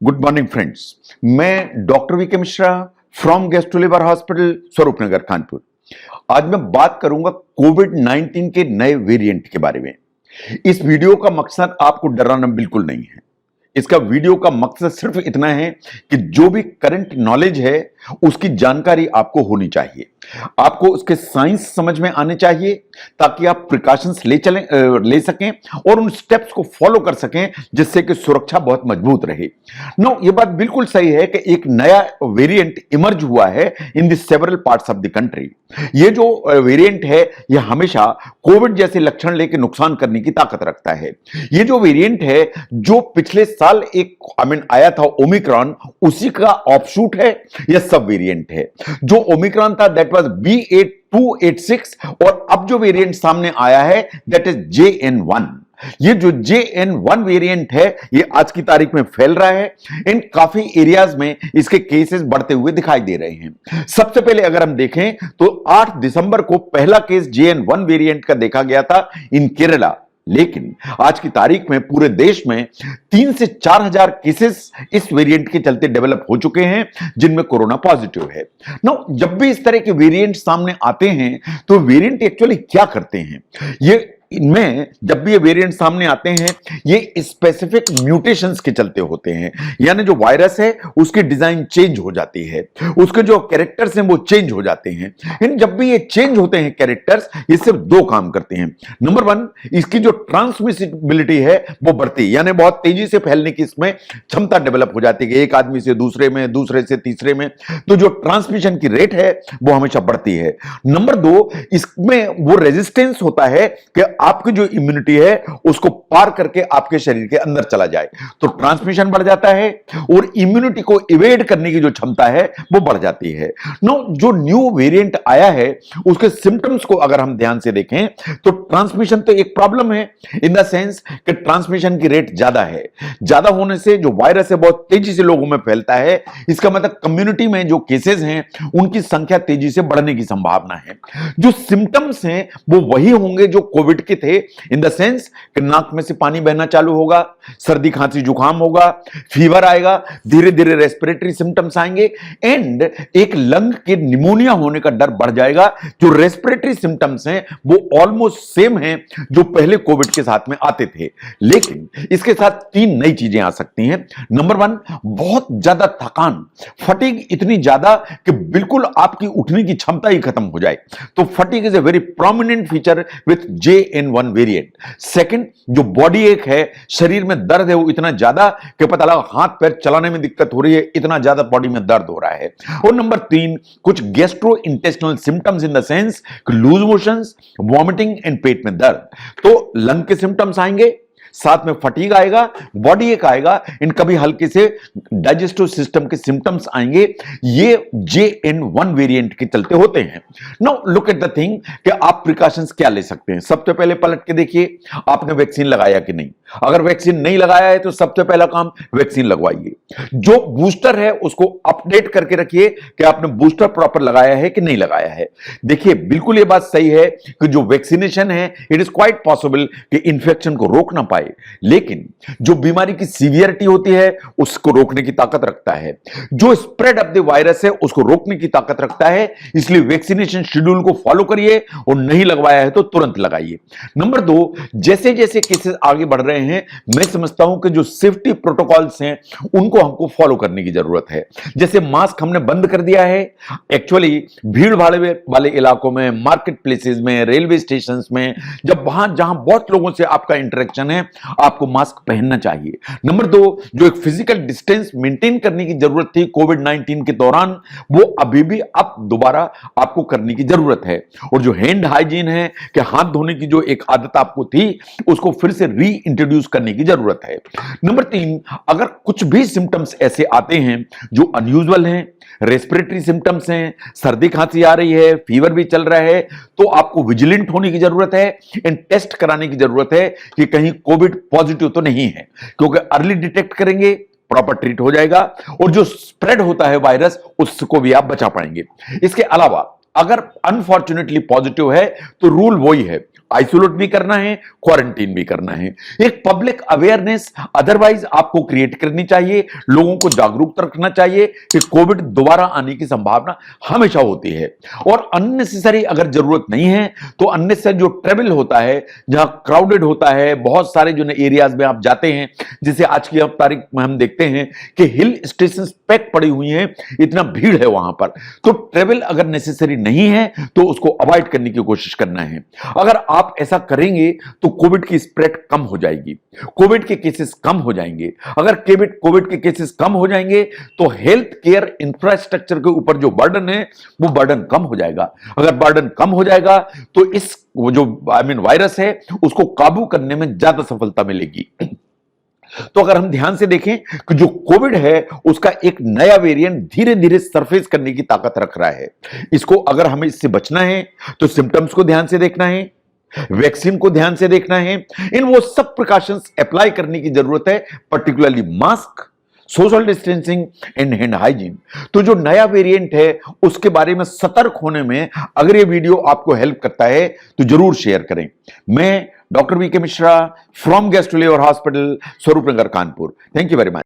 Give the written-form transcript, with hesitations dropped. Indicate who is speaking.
Speaker 1: Good morning friends. मैं doctor VK Mishra from gastro liver hospital Swaroopnagar Kanpur. आज मैं बात करूंगा कोविड-19 के नए वेरिएंट के बारे में। इस वीडियो का मकसद आपको डराना बिल्कुल नहीं है। इसका वीडियो का मकसद सिर्फ इतना है कि जो भी करंट नॉलेज है उसकी जानकारी आपको होनी चाहिए, आपको उसके साइंस समझ में आने चाहिए ताकि आप प्रिकॉशंस ले सकें और उन स्टेप्स को फॉलो कर सकें जिससे कि सुरक्षा बहुत मजबूत रहे। नो, ये बात बिल्कुल सही है कि एक नया वेरिएंट इमर्ज हुआ है in the several parts of the country. ये जो वेरिएंट है ये हमेशा कोविड जैसे लक्षण लेके नुकसान करने की ताकत रखता है। ये जो वेरिएंट है जो पिछले साल एक आया था ओमिक्रॉन, उसी का ऑफशूट है, यह सब वेरिएंट है। जो ओमिक्रॉन था दैट वाज BA.2.86 और अब जो वेरिएंट सामने आया है दैट इज JN.1। ये जो JN.1 वेरिएंट है ये आज की तारीख में फैल रहा है। इन काफी एरियाज में इसके केसेस बढ़ते हुए दिखाई दे रहे हैं। सबसे पहले अगर हम देखें तो 8 दिसंबर को पहला केस JN.1 वेरिएंट का देखा गया था इन केरला, लेकिन आज की तारीख में पूरे देश में 3 से 4 हजार केसेस इस वेरिएंट के चलते डेवलप हो चुके हैं जिनमें कोरोना पॉजिटिव है। नो, जब भी इस तरह के वेरिएंट सामने आते हैं तो वेरिएंट एक्चुअली क्या करते हैं, ये इनमें जब भी ये वेरिएंट सामने आते हैं ये स्पेसिफिक म्यूटेशंस के चलते होते हैं, यानी जो वायरस है उसकी डिजाइन चेंज हो जाती है, उसके जो कैरेक्टर्स हैं वो चेंज हो जाते हैं। इन जब भी ये चेंज होते हैं कैरेक्टर्स, ये सिर्फ 2 काम करते हैं। नंबर 1, इसकी जो ट्रांसमिसिबिलिटी है वो बढ़ती है, यानी बहुत तेजी से फैलने की इसमें क्षमता डेवलप हो जाती है, एक आदमी से दूसरे में, दूसरे से तीसरे में, तो जो ट्रांसमिशन की रेट है वो हमेशा बढ़ती है। नंबर 2, इसमें वो रेजिस्टेंस होता है कि आपकी जो इम्यूनिटी है उसको पार करके आपके शरीर के अंदर चला जाए, तो ट्रांसमिशन बढ़ जाता है और इम्यूनिटी को इवेड करने की जो क्षमता है वो बढ़ जाती है। नो, जो न्यू वेरिएंट आया है उसके सिम्टम्स को अगर हम ध्यान से देखें तो ट्रांसमिशन तो एक प्रॉब्लम है इन द सेंस कि ट्रांसमिशन की रेट ज्यादा है। ज्यादा होने से जो वायरस है बहुत तेजी से लोगों में फैलता है, इसका मतलब कम्युनिटी में जो केसेस हैं उनकी संख्या तेजी से बढ़ने की संभावना है। जो सिम्टम्स हैं वो वही होंगे जो कोविड के थे, इन द सेंस कि नाक में से पानी बहना चालू होगा, सर्दी खांसी जुकाम होगा, फीवर आएगा, धीरे धीरे रेस्पिरेटरी सिम्टम्स आएंगे एंड एक लंग के निमोनिया होने का डर बढ़ जाएगा। जो रेस्पिरेटरी सिम्टम्स हैं वो ऑलमोस्ट सेम हैं जो पहले कोविड के साथ में आते थे, लेकिन इसके साथ 3 नई चीजें आ सकती हैं। नंबर 1, बहुत ज्यादा थकान, फटीग इतनी ज्यादा कि बिल्कुल आपकी उठने की क्षमता ही खत्म हो जाए, तो fatigue is a very prominent feature with JN.1 variant. Second, जो बॉडी एक है, शरीर में दर्द है वो इतना ज्यादा कि पता लगा हाथ पैर चलाने में दिक्कत हो रही है, इतना ज्यादा बॉडी में दर्द हो रहा है। और नंबर 3, कुछ gastro intestinal symptoms in the sense loose motions, vomiting and पेट में दर्द, तो लंग के सिम्टम्स आएंगे, साथ में फटीग आएगा, बॉडी एक आएगा, इन कभी हल्के से डाइजेस्टिव सिस्टम के सिम्टम्स आएंगे। ये JN.1 वेरिएंट के चलते होते हैं। Now look at the thing कि आप प्रिकॉशंस क्या ले सकते हैं। सबसे पहले पलट के देखिए आपने वैक्सीन लगाया कि नहीं। अगर वैक्सीन नहीं लगाया है तो सबसे पहला काम वैक्सीन लगवाइए। जो बूस्टर है उसको अपडेट करके रखिए कि आपने बूस्टर प्रॉपर लगाया है कि नहीं लगाया है। देखिए, बिल्कुल ये बात सही है कि जो वैक्सीनेशन है इट इज क्वाइट पॉसिबल कि इंफेक्शन को रोक ना पाए, लेकिन जो बीमारी की सीवियरिटी होती है उसको रोकने की ताकत रखता है, जो स्प्रेड ऑफ द वायरस है उसको रोकने की ताकत रखता है। इसलिए वैक्सीनेशन शेड्यूल को फॉलो करिए और नहीं लगवाया है तो तुरंत लगाइए। नंबर 2, जैसे जैसे केसेस आगे बढ़ रहे हैं मैं समझता हूं कि जो सेफ्टी प्रोटोकॉल्स हैं उनको हमको फॉलो करने की जरूरत है। जैसे मास्क हमने बंद कर दिया है, एक्चुअली भीड़ भाड़ वाले इलाकों में, मार्केट प्लेसेस में, रेलवे स्टेशन में, जब वहां जहां बहुत लोगों से आपका इंटरेक्शन है आपको मास्क पहनना चाहिए। नंबर 2, जो एक फिजिकल डिस्टेंस मेंटेन करने की जरूरत थी कोविड-19 के दौरान वो अभी भी अब दोबारा आपको करने की जरूरत है। और जो हैंड हाइजीन है कि हाथ धोने की जो एक आदत आपको थी उसको फिर से री इंट्रोड्यूस करने की जरूरत है। नंबर 3, अगर कुछ भी सिम्टम्स ऐसे आते हैं जो अनयूजुअल हैं, रेस्पिरेटरी सिम्टम्स हैं, सर्दी खांसी आ रही है, फीवर भी चल रहा है, तो आपको विजिलेंट होने की जरूरत है एंड टेस्ट कराने की जरूरत है कि कहीं कोविड पॉजिटिव तो नहीं है, क्योंकि अर्ली डिटेक्ट करेंगे प्रॉपर ट्रीट हो जाएगा और जो स्प्रेड होता है वायरस उसको भी आप बचा पाएंगे। इसके अलावा अगर अनफॉर्चुनेटली पॉजिटिव है तो रूल वही है, आइसोलेट भी करना है, क्वारंटीन भी करना है। एक पब्लिक अवेयरनेस अदरवाइज आपको क्रिएट करनी चाहिए, लोगों को जागरूक रखना चाहिए कि कोविड दोबारा आने की संभावना हमेशा होती है। और अननेसेसरी अगर जरूरत नहीं है तो अननेसेसरी जो ट्रेवल होता है, जहां क्राउडेड होता है, बहुत सारे जो एरियाज में आप जाते हैं, जैसे आज की तारीख में हम देखते हैं कि हिल स्टेशन पैक पड़ी हुई हैं, इतना भीड़ है वहां पर, तो ट्रेवल अगर नेसेसरी नहीं है तो उसको अवॉइड करने की कोशिश करना है। अगर आप ऐसा करेंगे तो कोविड की स्प्रेड कम हो जाएगी, कोविड के केसेस कम हो जाएंगे। अगर कोविड के केसेस कम हो जाएंगे तो हेल्थ केयर इंफ्रास्ट्रक्चर के ऊपर जो बर्डन है वो बर्डन कम हो जाएगा। अगर बर्डन कम हो जाएगा तो इस वो जो वायरस है उसको काबू करने में ज्यादा सफलता मिलेगी। तो अगर हम ध्यान से देखें कि जो कोविड है उसका एक नया वेरिएंट धीरे धीरे सरफेस करने की ताकत रख रहा है। इसको अगर हमें इससे बचना है तो सिम्टम्स को ध्यान से देखना है, वैक्सीन को ध्यान से देखना है, इन वो सब प्रिकॉशंस अप्लाई करने की जरूरत है, particularly mask, social distancing and hand hygiene. तो जो नया वेरिएंट है उसके बारे में सतर्क होने में अगर ये वीडियो आपको हेल्प करता है तो जरूर शेयर करें। मैं doctor VK Mishra from gastro liver hospital, Swaroop Nagar, Kanpur. Thank you very much.